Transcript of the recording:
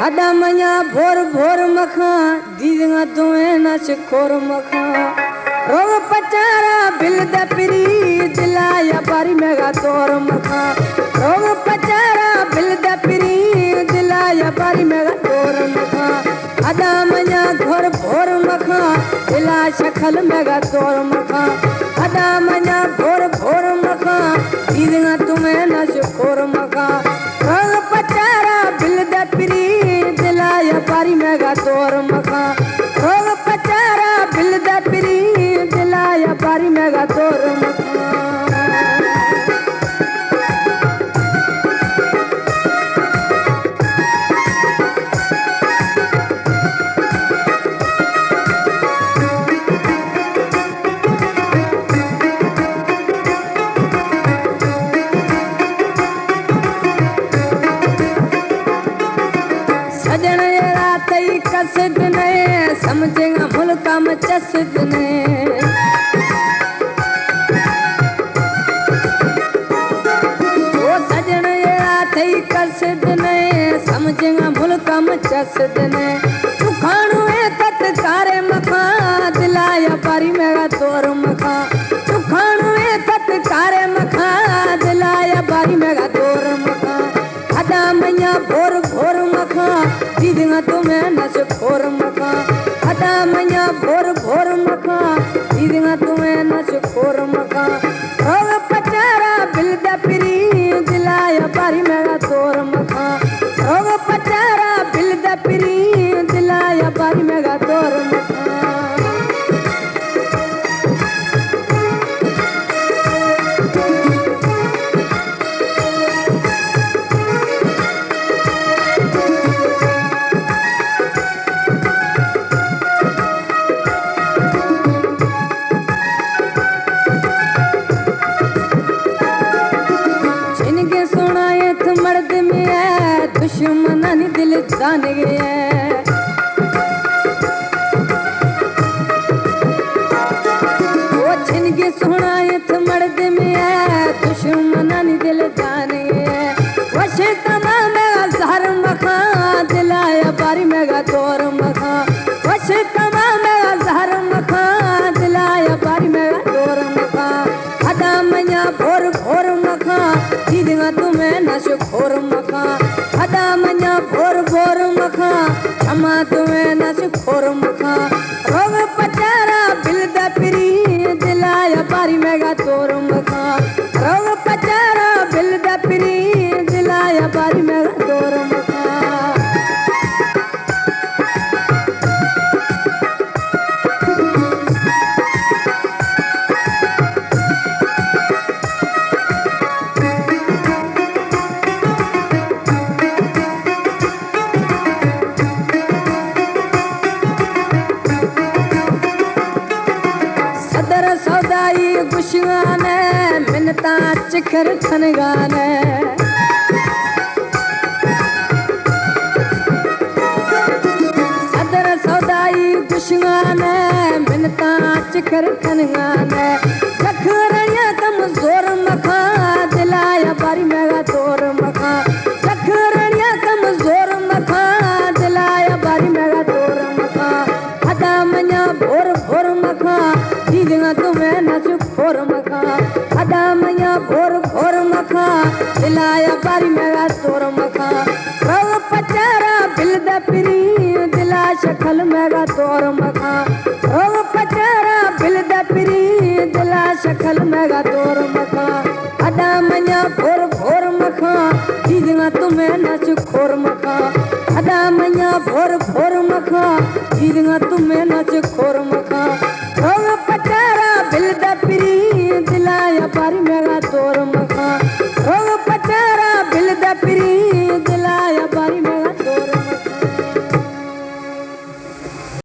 हदा मया भोर भोर मखा दीदिंगा तुम्हें नच खोर मखा रोग पचारा बिल दपरी दिला या बारी मेगा तोर मखा रोग पचारा बिल दपरी दिला या बारी मेगा तोर मखा हदा मया घोर भोर मखा दिला शखल मेगा तोर मखा हदा मया भोर भोर मखा दीदिंगा तुम्हें नच खोर मखा रोग पचारा बिल दपरी दिला या बारी मेगा तोर मखा रोग पचारा बिल दपरी दिला या बारी मेगा तोर मखा सजन ये रात ही कसद ने समझेगा मुल्का में चसद ने वो सजन ये रात ही कसद ने समझेगा मुल्का में चसद ने तू खानू है तत्कारे मखा दिलाया पारी मेगा तोर मखा तू खानू है तत्कारे मखा दिलाया पारी मेगा तोर मखा हदा मैया भोर भोर मखा दीदिंगा तुम्हें नच खोर मखा हदा मैया भोर भोर मखा दीदिंगा तुम्हें नच खोर मखा रोग पचारा बिल दपरी दिलाया बारी मेगा तोर मखा रोग पचारा बिल दपरी दिलाया बारी मेगा तोर मखा मर्द में है दुश्मना नी दिल जान गया वो छिनके सोना थ मर्द में है दुश्मना नी दिल जान गया वशे तमाम मेगा जहर मखा दिलाया बारी मेगा तोर मखा वशे तमाम मेगा जहर मखा दिलाया बारी मेगा तोर मखा हदा मया भोर भोर मखा दीदिंगा तुम्हें नच खोर मखा हदा मया भोर भोर मखा क्षमा तुम्हें नच खोर मखा रोग पचारा बिल दपरी दिलाया बारी मेगा तोर मखा रोग पचारा बिल दपरी दिलाया बारी मेगा तोर मखा सौदाई गुशगाने मिनता चिखर खनगाने सदर सौदाई गुशगाने मिनता चिखर खनगाने जखरया कमजोर मखा दिलाया बारी मेगा तोर मखा जखरया कमजोर मखा दिलाया बारी मेगा तोर मखा हदा मया भोर भोर मखा दीदिंगा तुम्हें नच खोर मखा हदा मया भोर भोर मखा दिलाया बारी मेगा तोर मखा रोग पचारा बिल दपरी दिला शखल मेगा तोर मखा रोग पचारा बिल दपरी दिला शखल मेगा तोर मखा हदा मया भोर भोर मखा दीदिंगा तुम्हें नच खोर मखा हदा मया भोर भोर मखा दीदिंगा तुम्हें नच खोर मखा रोग पचारा बिल दपरी दिलाया बारी मेगा तोर मखा रोग पचारा बिल दपरी